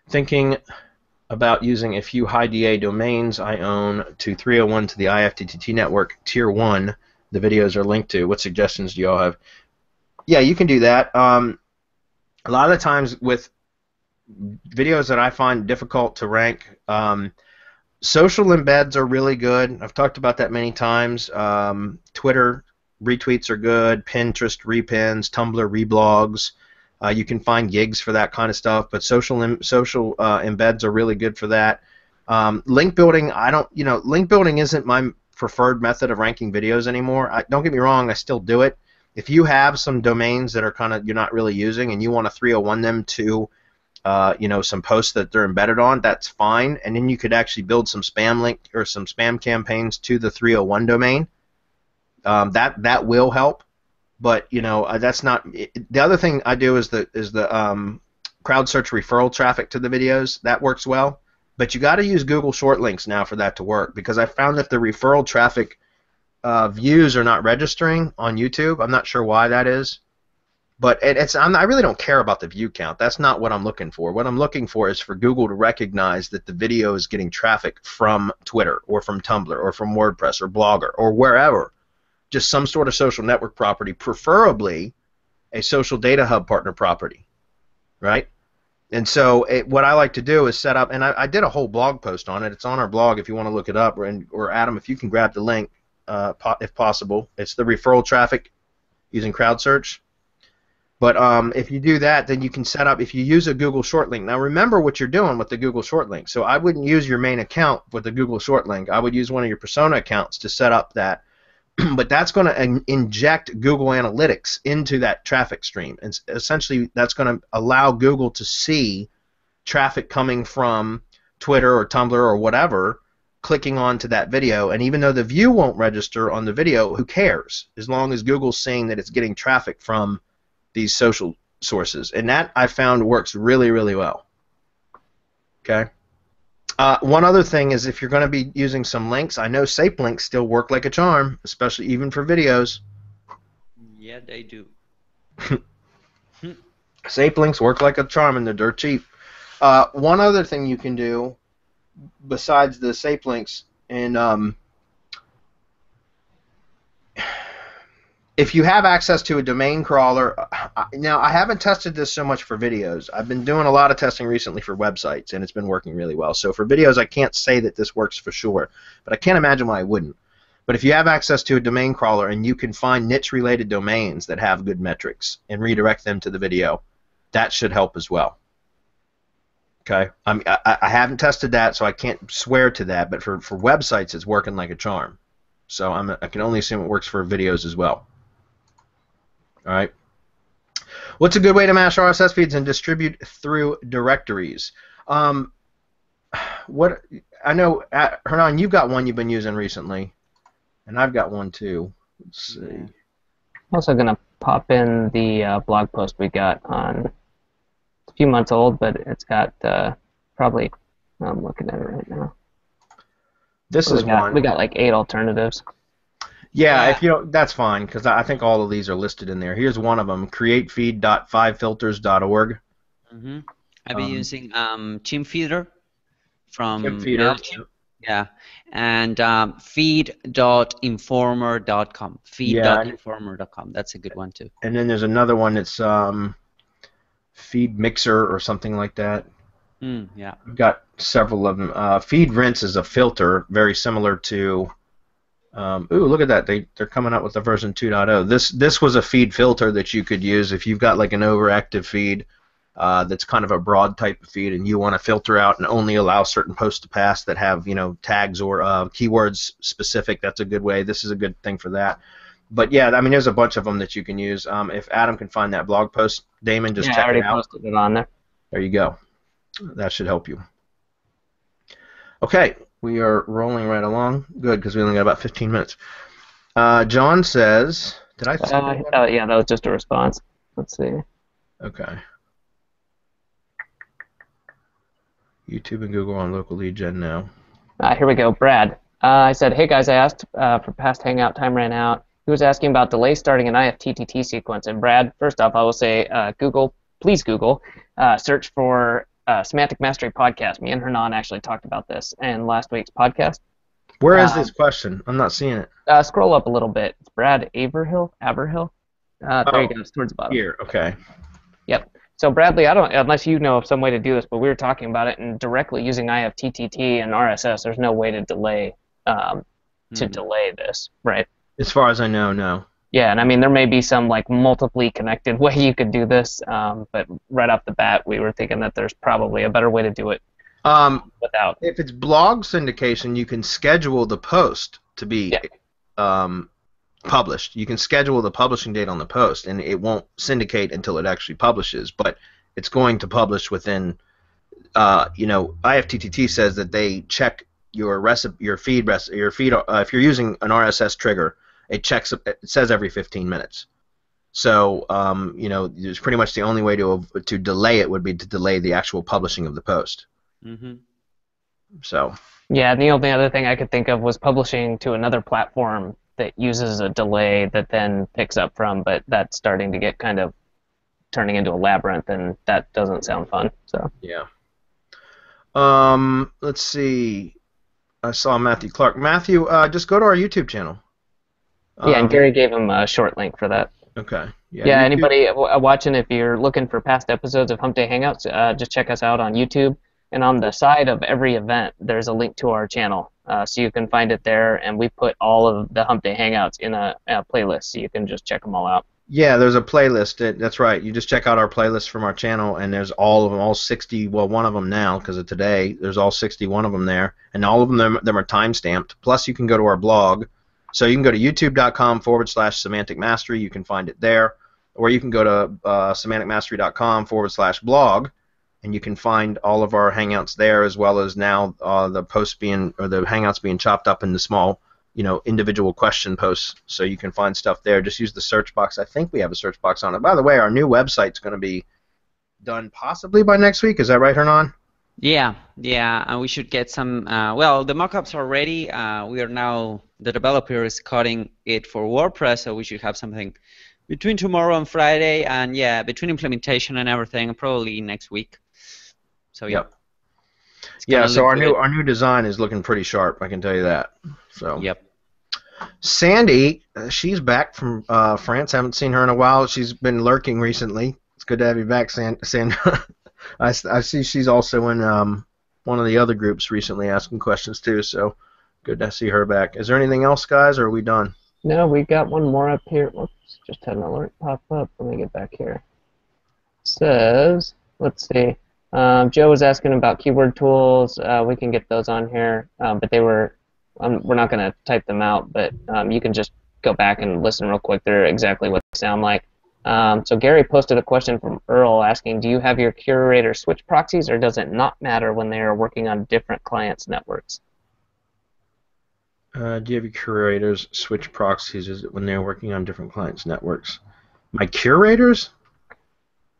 Thinking about using a few high DA domains I own to 301 to the IFTTT network, tier 1. The videos are linked to. What suggestions do you all have? Yeah, you can do that. A lot of the times with videos that I find difficult to rank, social embeds are really good. I've talked about that many times. Twitter retweets are good. Pinterest repins, Tumblr reblogs. You can find gigs for that kind of stuff, but social embeds are really good for that. Link building, link building isn't my preferred method of ranking videos anymore. Don't get me wrong, I still do it. If you have some domains that are kind of you're not really using and you want to 301 them to some posts that they're embedded on, that's fine. And then you could actually build some spam link or some spam campaigns to the 301 domain. That will help. But that's not. The other thing I do is the crowd search referral traffic to the videos. That works well. But you got to use Google short links now for that to work, because I found that the referral traffic views are not registering on YouTube. I'm not sure why that is. But I really don't care about the view count. That's not what I'm looking for. What I'm looking for is for Google to recognize that the video is getting traffic from Twitter or from Tumblr or from WordPress or Blogger or wherever. Just some sort of social network property, preferably a social data hub partner property, right? And so what I like to do is set up, and I did a whole blog post on it. It's on our blog if you want to look it up, or Adam, if you can grab the link, if possible. It's the referral traffic using CrowdSearch. But if you do that, then you can set up, if you use a Google short link. Now remember what you're doing with the Google short link. So I wouldn't use your main account with the Google short link. I would use one of your persona accounts to set up that. But that's going to inject Google Analytics into that traffic stream. And essentially, that's going to allow Google to see traffic coming from Twitter or Tumblr or whatever, clicking onto that video. And even though the view won't register on the video, who cares? As long as Google's seeing that it's getting traffic from these social sources. And that, I found, works really, really well. Okay? One other thing is, if you're going to be using some links, I know SAPE links still work like a charm, especially even for videos. Yeah, they do. SAPE links work like a charm, and they're dirt cheap. One other thing you can do besides the SAPE links, and if you have access to a domain crawler, now I haven't tested this so much for videos. I've been doing a lot of testing recently for websites, and it's been working really well. So for videos, I can't say that this works for sure, but I can't imagine why I wouldn't. But if you have access to a domain crawler and you can find niche-related domains that have good metrics and redirect them to the video, that should help as well. Okay, I haven't tested that, so I can't swear to that, but for websites, it's working like a charm. So I can only assume it works for videos as well. All right. What's a good way to mash RSS feeds and distribute through directories? What I know, Hernan, you've got one you've been using recently, and I've got one too. Let's see. I'm also gonna pop in the blog post we got on. It's a few months old, but it's got probably. I'm looking at it right now. This is one. We got like 8 alternatives. Yeah, if you don't, that's fine, because I think all of these are listed in there. Here's one of them: createfeed.5filters.org. Mm-hmm. I've been using Teamfeeder from Teamfeeder. MailChimp. Yeah, and feed.informer.com. Feed.informer.com. That's a good one too. And then there's another one that's Feed Mixer or something like that. Yeah. We've got several of them. Feed Rinse is a filter very similar to. Ooh, look at that! They're coming out with the version 2.0. This was a feed filter that you could use if you've got like an overactive feed that's kind of a broad type of feed, and you want to filter out and only allow certain posts to pass that have tags or keywords specific. That's a good way. This is a good thing for that. But yeah, I mean, there's a bunch of them that you can use. If Adam can find that blog post, Damon, just check it out. I already posted it on there. There you go. That should help you. Okay. We are rolling right along. Good, because we only got about 15 minutes. John says, did I say that? Yeah, that was just a response. Let's see. Okay. YouTube and Google on local lead gen now. Here we go. Brad. I said, hey guys, I asked for past Hangout, time ran out. He was asking about delay starting an IFTTT sequence. And Brad, first off, I will say, please Google, search for Semantic Mastery Podcast. Me and Hernan actually talked about this in last week's podcast. Where is this question? I'm not seeing it. Scroll up a little bit. It's Brad Averhill. There you go. It's towards the bottom. Here, okay. Yep. So Bradley, I don't, unless you know of some way to do this, but we were talking about it, and directly using IFTTT and RSS, there's no way to delay delay this, right? As far as I know, no. Yeah, and I mean, there may be some like multiply connected way you could do this, but right off the bat, we were thinking that there's probably a better way to do it without. If it's blog syndication, you can schedule the post to be published. You can schedule the publishing date on the post, and it won't syndicate until it actually publishes, but it's going to publish within, IFTTT says that they check your feed, if you're using an RSS trigger, it says every 15 minutes. So, there's pretty much the only way to delay it would be to delay the actual publishing of the post. Mm-hmm. So. Yeah, the only other thing I could think of was publishing to another platform that uses a delay that then picks up from, but that's starting to get kind of turning into a labyrinth, and that doesn't sound fun. So. Yeah. Let's see. I saw Matthew Clark. Matthew, just go to our YouTube channel. Yeah, and Gary gave him a short link for that. Okay. Yeah, anybody watching, if you're looking for past episodes of Hump Day Hangouts, just check us out on YouTube. And on the side of every event, there's a link to our channel. So you can find it there, and we put all of the Hump Day Hangouts in a playlist, so you can just check them all out. Yeah, there's a playlist. That's right. You just check out our playlist from our channel, and there's all of them, all 60, well, one of them now, because of today, there's all 61 of them there, and all of them are time-stamped. Plus, you can go to our blog. So you can go to youtube.com/semantic mastery. You can find it there. Or you can go to semanticmastery.com/blog, and you can find all of our Hangouts there, as well as now the posts the Hangouts being chopped up into small, individual question posts. So you can find stuff there. Just use the search box. I think we have a search box on it. By the way, our new website's going to be done possibly by next week. Is that right, Hernan? Yeah, and we should get some. Well, the mockups are ready. The developer is coding it for WordPress, so we should have something between tomorrow and Friday, and between implementation and everything, probably next week. So yeah. Yeah, so our new design is looking pretty sharp, I can tell you that. So. Yep. Sandy, she's back from France. Haven't seen her in a while. She's been lurking recently. It's good to have you back, Sandra. I see she's also in one of the other groups recently asking questions too, so good to see her back. Is there anything else, guys, or are we done? No, we got one more up here. Whoops, just had an alert pop up. Let me get back here. It says, let's see. Joe was asking about keyword tools. We can get those on here, but we're not going to type them out, but you can just go back and listen real quick. They're exactly what they sound like. So Gary posted a question from Earl asking, do you have your curator switch proxies, or does it not matter when they are working on different clients' networks? Do you have your curators switch proxies? Is it when they're working on different clients' networks? My curators?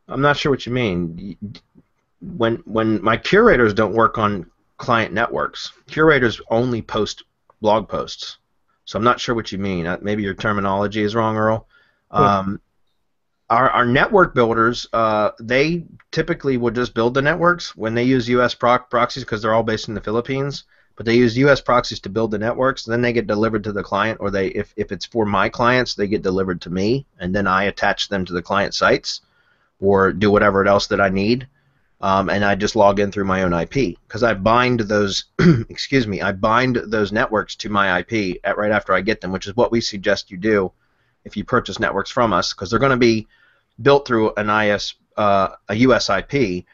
I'm not sure what you mean. When my curators don't work on client networks, curators only post blog posts. So I'm not sure what you mean. Maybe your terminology is wrong, Earl. Our network builders, they typically will just build the networks when they use U.S. proxies because they're all based in the Philippines. But they use U.S. proxies to build the networks. Then they get delivered to the client, or if it's for my clients, they get delivered to me, and then I attach them to the client sites or do whatever else that I need. And I just log in through my own IP because I bind those I bind those networks to my IP right after I get them, which is what we suggest you do if you purchase networks from us, because they're going to be built through a US IP,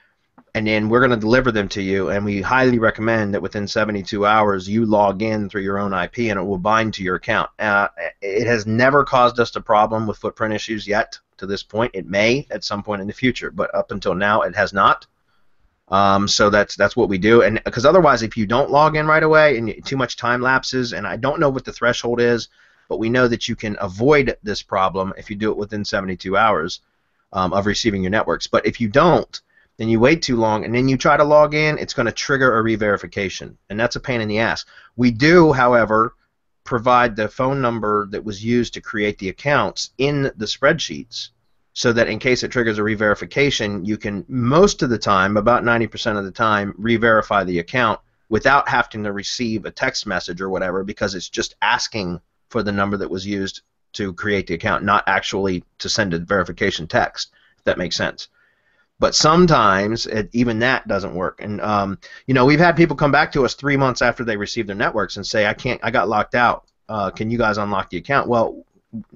and then we're going to deliver them to you, and we highly recommend that within 72 hours you log in through your own IP and it will bind to your account. It has never caused us a problem with footprint issues yet to this point. It may at some point in the future, but up until now it has not. So that's what we do, and because otherwise, if you don't log in right away and too much time lapses, and I don't know what the threshold is, but we know that you can avoid this problem if you do it within 72 hours of receiving your networks. But if you don't, then you wait too long, and then you try to log in, it's going to trigger a re-verification, and that's a pain in the ass. We do, however, provide the phone number that was used to create the accounts in the spreadsheets, so that in case it triggers a re-verification, you can, most of the time, about 90% of the time, re-verify the account without having to receive a text message or whatever, because it's just asking for the number that was used to create the account, not actually to send a verification text, if that makes sense. But sometimes even that doesn't work, and we've had people come back to us 3 months after they received their networks and say, I got locked out. Can you guys unlock the account? Well,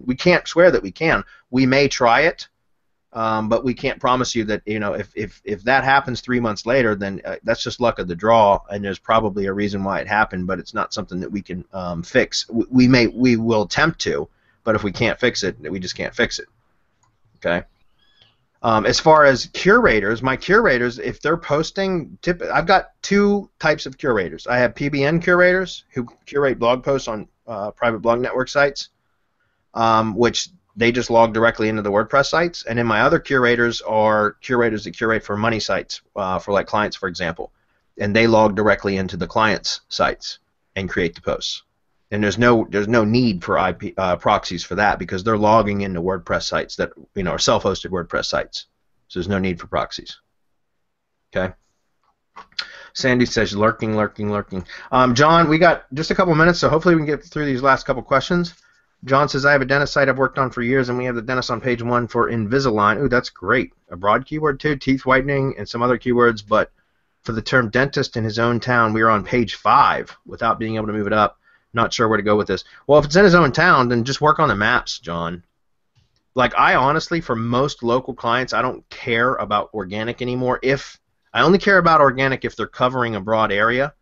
we can't swear that we can. We may try it, but we can't promise you that. If that happens 3 months later, then that's just luck of the draw, and there's probably a reason why it happened, but it's not something that we can fix. We will attempt to, but if we can't fix it, we just can't fix it. Okay. As far as curators, my curators, if they're posting, I've got two types of curators. I have PBN curators who curate blog posts on private blog network sites, which they just log directly into the WordPress sites. And then my other curators are curators that curate for money sites, for like clients, for example. And they log directly into the clients' sites and create the posts. And there's no need for IP proxies for that, because they're logging into WordPress sites that are self-hosted WordPress sites. So there's no need for proxies. Okay. Sandy says lurking. John, we got just a couple minutes, so hopefully we can get through these last couple questions. John says, I have a dentist site I've worked on for years, and we have the dentist on page 1 for Invisalign. Ooh, that's great. A broad keyword too, teeth whitening, and some other keywords, but for the term dentist in his own town, we are on page 5 without being able to move it up. Not sure where to go with this. Well, if it's in his own town, then just work on the maps, John. Like, I honestly, for most local clients, I don't care about organic anymore. I only care about organic if they're covering a broad area.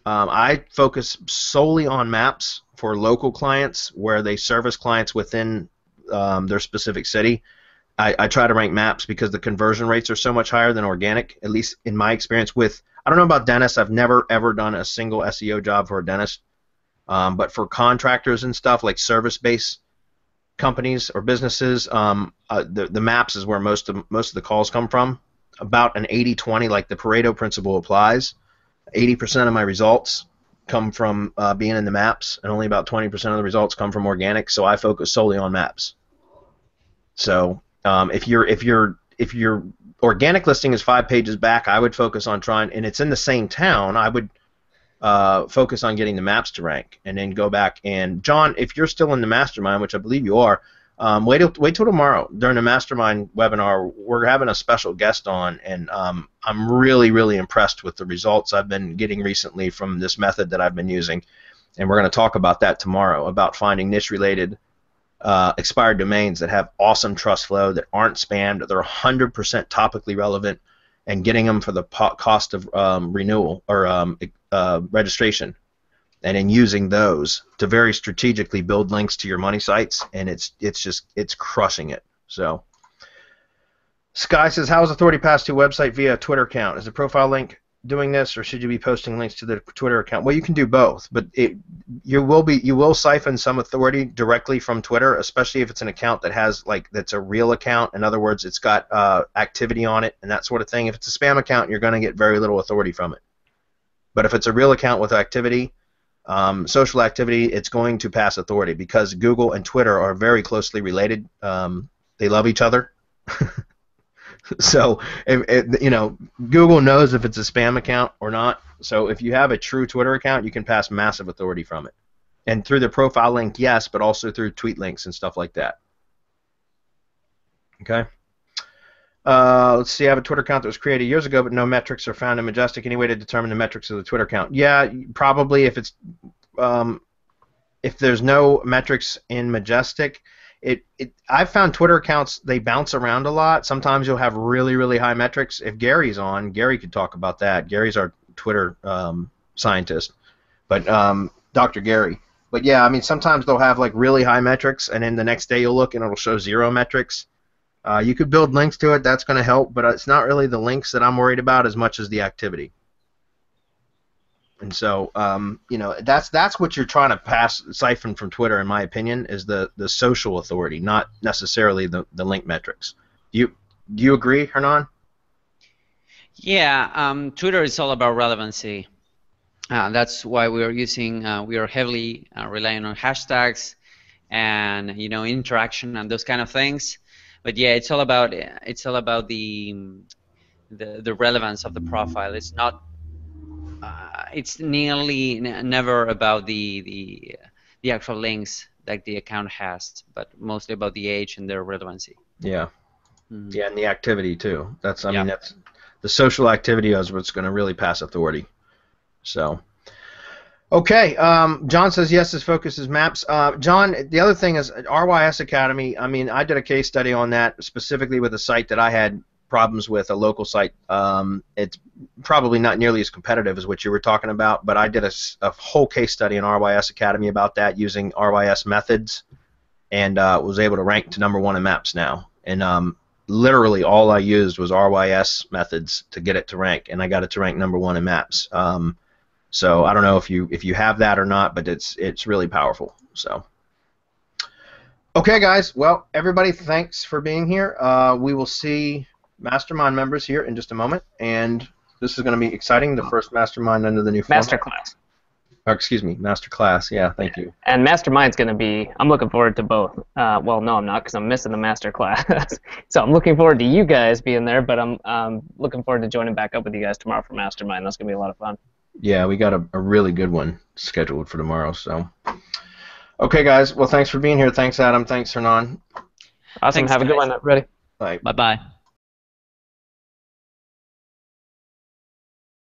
I focus solely on maps for local clients where they service clients within their specific city. I try to rank maps because the conversion rates are so much higher than organic, at least in my experience I don't know about dentists. I've never, ever done a single SEO job for a dentist. But for contractors and stuff like service-based companies or businesses, the maps is where most of the calls come from. About an 80-20, like the Pareto principle applies. 80% of my results come from being in the maps, and only about 20% of the results come from organic. So I focus solely on maps. So if your organic listing is 5 pages back, I would focus on trying, and it's in the same town, I would focus on getting the maps to rank, and then go back. And John, if you're still in the mastermind, which I believe you are, wait till tomorrow during the mastermind webinar. We're having a special guest on, and I'm really, really impressed with the results I've been getting recently from this method that I've been using, and we're going to talk about that tomorrow, about finding niche-related expired domains that have awesome trust flow, that aren't spammed, they're 100% topically relevant, and getting them for the cost of renewal or registration, and then using those to very strategically build links to your money sites, and it's crushing it. So, Sky says, how is authority passed to a website via a Twitter account? Is the profile link doing this, or should you be posting links to the Twitter account? Well, you can do both, but you will siphon some authority directly from Twitter, especially if it's an account that has that's a real account. In other words, it's got activity on it and that sort of thing. If it's a spam account, you're going to get very little authority from it. But if it's a real account with activity, social activity, it's going to pass authority because Google and Twitter are very closely related. They love each other. So, Google knows if it's a spam account or not. So if you have a true Twitter account, you can pass massive authority from it. And through the profile link, yes, but also through tweet links and stuff like that. Okay. Let's see. I have a Twitter account that was created years ago, but no metrics are found in Majestic. Any way to determine the metrics of the Twitter account? Yeah, probably if there's no metrics in Majestic. I've found Twitter accounts, they bounce around a lot. Sometimes you'll have really, really high metrics. If Gary's on, Gary could talk about that. Gary's our Twitter scientist, but Dr. Gary. But yeah, I mean, sometimes they'll have really high metrics, and then the next day you'll look and it'll show 0 metrics. You could build links to it. That's going to help, but it's not really the links that I'm worried about as much as the activity. And so, that's what you're trying to siphon from Twitter, in my opinion, is the social authority, not necessarily the link metrics. Do you agree, Hernan? Yeah, Twitter is all about relevancy. That's why we are heavily relying on hashtags and interaction and those kind of things. But yeah, it's all about the relevance of the profile. It's not. It's nearly never about the actual links that the account has, but mostly about the age and their relevancy. Yeah. Mm-hmm. Yeah, and the activity too. That's that's the social activity is what's going to really pass authority. So, okay. John says yes. His focus is maps. John, the other thing is RYS Academy. I mean, I did a case study on that specifically with a site that I had problems with, a local site. It's probably not nearly as competitive as what you were talking about, but I did a whole case study in RYS Academy about that using RYS methods, and was able to rank to #1 in maps now. And literally all I used was RYS methods to get it to rank, and I got it to rank #1 in maps. So I don't know if you have that or not, but it's really powerful. So. Okay, guys. Well, everybody, thanks for being here. We will see Mastermind members here in just a moment, and this is going to be exciting. The first Mastermind under the new format. Masterclass. Oh, excuse me, Masterclass. Yeah, thank you. And Mastermind's going to be. I'm looking forward to both. Well, no, I'm not, because I'm missing the Masterclass. So I'm looking forward to you guys being there, but I'm looking forward to joining back up with you guys tomorrow for Mastermind. That's going to be a lot of fun. Yeah, we got a really good one scheduled for tomorrow. So, okay, guys. Well, thanks for being here. Thanks, Adam. Thanks, Hernan. Awesome. Thanks, have a good guys. one. Ready? Bye. Bye-bye.